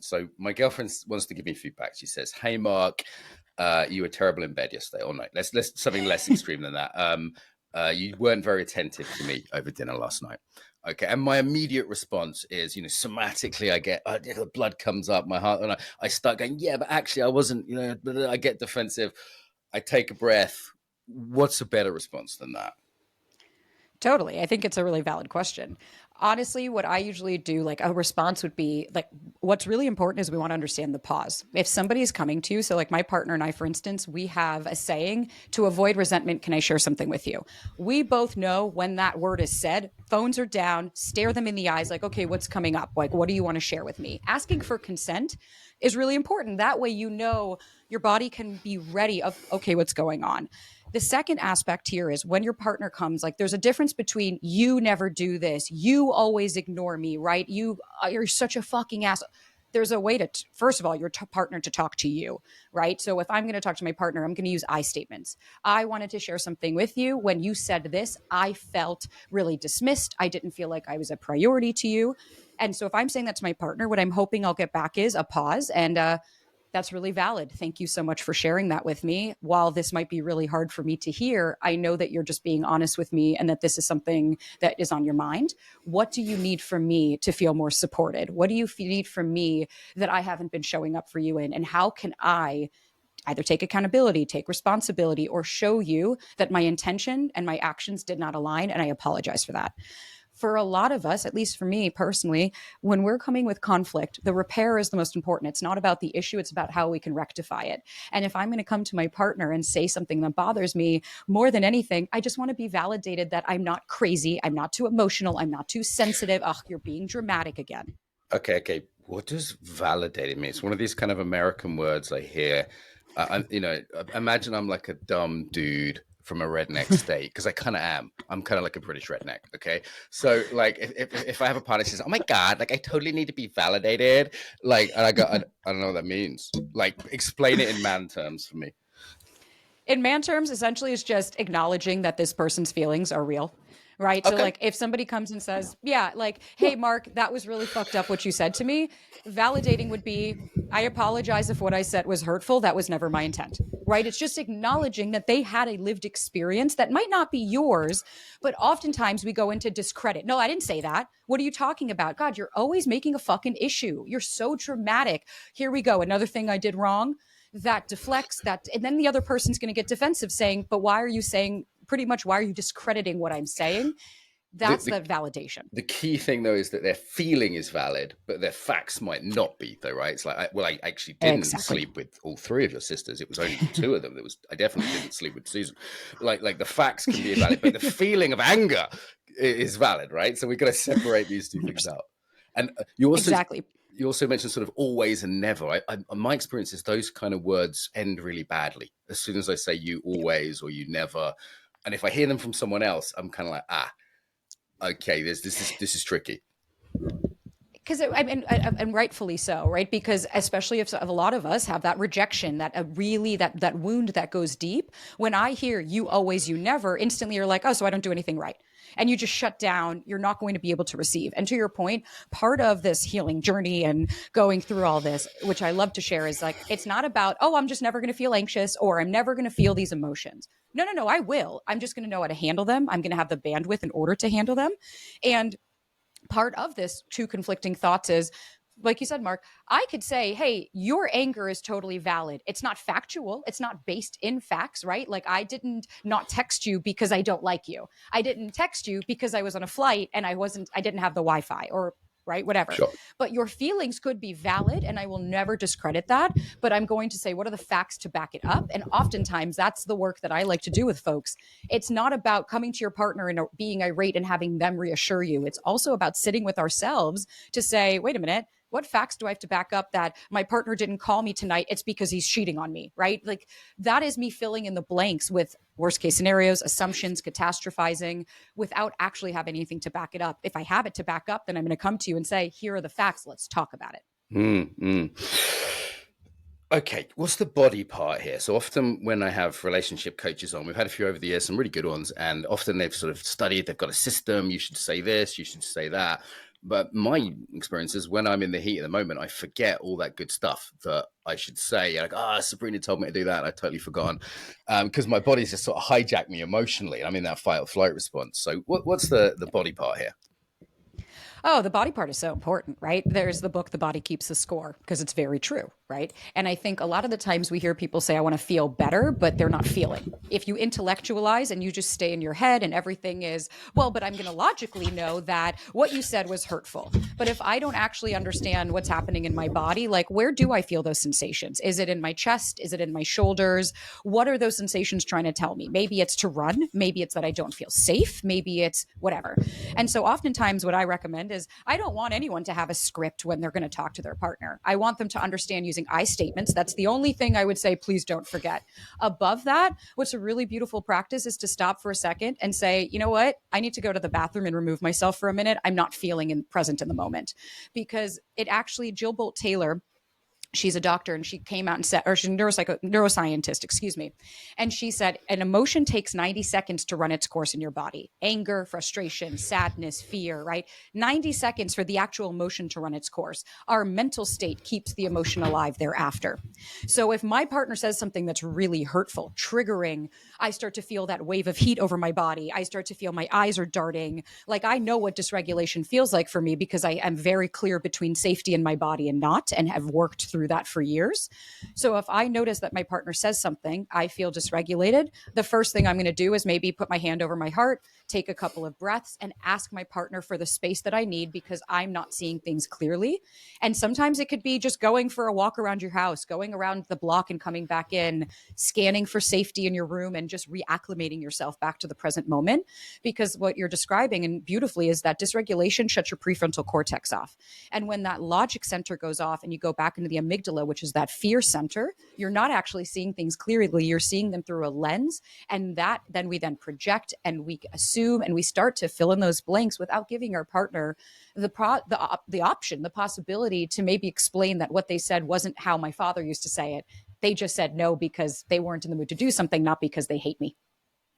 So my girlfriend wants to give me feedback. She says, "Hey, Mark, you were terrible in bed yesterday or night. Let's something less extreme than that. You weren't very attentive to me over dinner last night." Okay, and my immediate response is, somatically, I get the blood comes up my heart, and I start going, "Yeah, but actually, I wasn't." I get defensive. I take a breath. What's a better response than that? Totally. I think it's a really valid question. Honestly, what I usually do, like a response would be like, what's really important is we want to understand the pause. If somebody is coming to you, so like my partner and I, for instance, we have a saying to avoid resentment, can I share something with you? We both know when that word is said, phones are down, stare them in the eyes, like, okay, what's coming up? Like, what do you want to share with me? Asking for consent is really important. That way, your body can be ready of, okay, what's going on. The second aspect here is when your partner comes, like there's a difference between you never do this, you always ignore me, right? You're such a fucking ass. There's a way to, first of all, your partner to talk to you, right? So if I'm going to talk to my partner, I'm going to use I statements. I wanted to share something with you. When you said this, I felt really dismissed. I didn't feel like I was a priority to you. And so if I'm saying that to my partner, what I'm hoping I'll get back is a pause and that's really valid. Thank you so much for sharing that with me. While this might be really hard for me to hear, I know that you're just being honest with me and that this is something that is on your mind. What do you need from me to feel more supported? What do you need from me that I haven't been showing up for you in? And how can I either take accountability, take responsibility, or show you that my intention and my actions did not align? And I apologize for that. For a lot of us, at least for me personally, when we're coming with conflict, the repair is the most important. It's not about the issue, it's about how we can rectify it. And if I'm going to come to my partner and say something that bothers me more than anything, I just want to be validated that I'm not crazy, I'm not too emotional, I'm not too sensitive. Ugh, you're being dramatic again. Okay. What does validated mean? It's one of these kind of American words I hear. Imagine I'm like a dumb dude from a redneck state because I kind of am. I'm kind of like a British redneck. Okay, so like if I have a partner who says, "Oh my god, like I totally need to be validated," like, and I don't know what that means. Like, explain it in man terms for me. In man terms, essentially, it's just acknowledging that this person's feelings are real. Right. So, Okay. like, if somebody comes and says, yeah, like, hey, Mark, that was really fucked up what you said to me, validating would be, I apologize if what I said was hurtful. That was never my intent. Right. It's just acknowledging that they had a lived experience that might not be yours, but oftentimes we go into discredit. No, I didn't say that. What are you talking about? God, you're always making a fucking issue. You're so dramatic. Here we go. Another thing I did wrong that deflects that. And then the other person's going to get defensive saying, but why are you saying, pretty much, why are you discrediting what I'm saying? The, That's the the validation. the key thing though is that their feeling is valid, but their facts might not be though, right? It's like, I actually didn't Exactly. sleep with all three of your sisters. It was only two of them. I definitely didn't sleep with Susan. Like the facts can be valid, but the feeling of anger is valid, right? So we've got to separate these two things out. And Exactly. you also mentioned sort of always and never. My experience is those kind of words end really badly. As soon as I say you always or you never, and if I hear them from someone else, I'm kind of like, okay, this is tricky. Because I mean, and rightfully so, right? Because especially if a lot of us have that rejection, that really that wound that goes deep. When I hear you always, you never, instantly you're like, oh, so I don't do anything right, and you just shut down. You're not going to be able to receive. And to your point, part of this healing journey and going through all this, which I love to share, is like it's not about, oh, I'm just never going to feel anxious or I'm never going to feel these emotions. No, no, no, I will. I'm just going to know how to handle them. I'm going to have the bandwidth in order to handle them, and part of this two conflicting thoughts is, like you said, Mark, I could say, hey, your anger is totally valid. It's not factual. It's not based in facts, right? Like I didn't not text you because I don't like you. I didn't text you because I was on a flight and I didn't have the Wi-Fi or right, whatever. Sure. But your feelings could be valid and I will never discredit that. But I'm going to say, what are the facts to back it up? And oftentimes that's the work that I like to do with folks. It's not about coming to your partner and being irate and having them reassure you. It's also about sitting with ourselves to say, wait a minute, what facts do I have to back up that my partner didn't call me tonight? It's because he's cheating on me, right? Like that is me filling in the blanks with worst case scenarios, assumptions, catastrophizing without actually having anything to back it up. If I have it to back up, then I'm going to come to you and say, here are the facts. Let's talk about it. Mm. Okay, what's the body part here? So often when I have relationship coaches on, we've had a few over the years, some really good ones, and often they've sort of studied, they've got a system, you should say this, you should say that. But my experience is when I'm in the heat of the moment, I forget all that good stuff that I should say. Like, Sabrina told me to do that. And I totally forgotten because my body's just sort of hijacked me emotionally. I'm in that fight or flight response. So what's the body part here? Oh, the body part is so important, right? There's the book, The Body Keeps the Score, because it's very true, right? And I think a lot of the times we hear people say, I want to feel better, but they're not feeling. If you intellectualize and you just stay in your head and everything is, well, but I'm going to logically know that what you said was hurtful. But if I don't actually understand what's happening in my body, like where do I feel those sensations? Is it in my chest? Is it in my shoulders? What are those sensations trying to tell me? Maybe it's to run. Maybe it's that I don't feel safe. Maybe it's whatever. And so oftentimes what I recommend is I don't want anyone to have a script when they're going to talk to their partner. I want them to understand using I statements. That's the only thing I would say, please don't forget. Above that, what's a really beautiful practice is to stop for a second and say, you know what? I need to go to the bathroom and remove myself for a minute. I'm not feeling present in the moment. Because it actually, Jill Bolt Taylor, she's a doctor and she came out and said, or she's a neuroscientist, excuse me. And she said, an emotion takes 90 seconds to run its course in your body. Anger, frustration, sadness, fear, right? 90 seconds for the actual emotion to run its course. Our mental state keeps the emotion alive thereafter. So if my partner says something that's really hurtful, triggering, I start to feel that wave of heat over my body. I start to feel my eyes are darting. Like I know what dysregulation feels like for me because I am very clear between safety in my body and not, and have worked through that for years. So if I notice that my partner says something, I feel dysregulated, the first thing I'm going to do is maybe put my hand over my heart, take a couple of breaths, and ask my partner for the space that I need because I'm not seeing things clearly. And sometimes it could be just going for a walk around your house, going around the block and coming back in, scanning for safety in your room and just reacclimating yourself back to the present moment. Because what you're describing and beautifully is that dysregulation shuts your prefrontal cortex off. And when that logic center goes off and you go back into the amygdala, which is that fear center, you're not actually seeing things clearly. You're seeing them through a lens. And that then we then project and we assume and we start to fill in those blanks without giving our partner the option, the possibility to maybe explain that what they said wasn't how my father used to say it. They just said no because they weren't in the mood to do something, not because they hate me.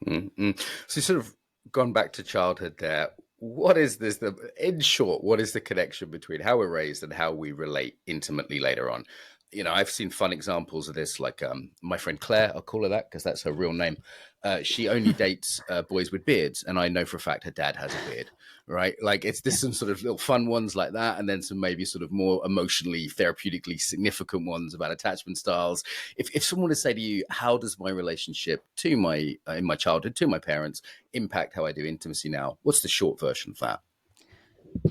Mm-hmm. So sort of gone back to childhood there. What is this? In short, what is the connection between how we're raised and how we relate intimately later on? You know, I've seen fun examples of this, like my friend Claire, I'll call her that because that's her real name. She only dates boys with beards, and I know for a fact her dad has a beard, right? Like there's some sort of little fun ones like that, and then some maybe sort of more emotionally, therapeutically significant ones about attachment styles. If someone would say to you, how does my relationship to my in my childhood to my parents impact how I do intimacy now? What's the short version of that?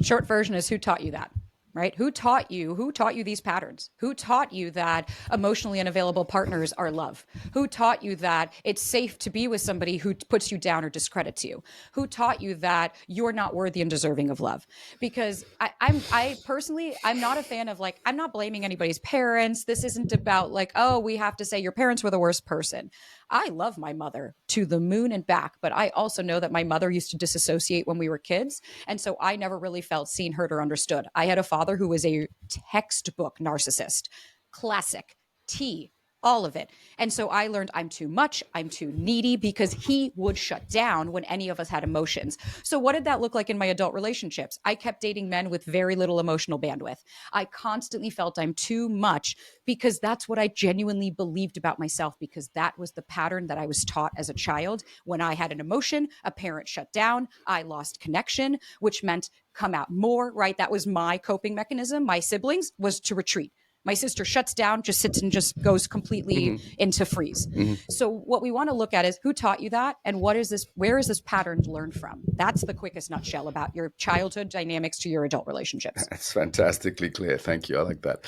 Short version is who taught you that? Right? Who taught you? Who taught you these patterns? Who taught you that emotionally unavailable partners are love? Who taught you that it's safe to be with somebody who puts you down or discredits you? Who taught you that you're not worthy and deserving of love? Because I personally, I'm not a fan of like, I'm not blaming anybody's parents. This isn't about like, oh, we have to say your parents were the worst person. I love my mother to the moon and back, but I also know that my mother used to disassociate when we were kids. And so I never really felt seen, heard, or understood. I had a father who was a textbook narcissist, classic T, all of it. And so I learned I'm too much, I'm too needy because he would shut down when any of us had emotions. So what did that look like in my adult relationships? I kept dating men with very little emotional bandwidth. I constantly felt I'm too much because that's what I genuinely believed about myself because that was the pattern that I was taught as a child. When I had an emotion, a parent shut down, I lost connection, which meant come out more, right? That was my coping mechanism. My siblings was to retreat. My sister shuts down, just sits and just goes completely Mm-hmm. into freeze. Mm-hmm. So what we want to look at is who taught you that and what is this, where is this pattern learned from? That's the quickest nutshell about your childhood dynamics to your adult relationships. That's fantastically clear. Thank you. I like that.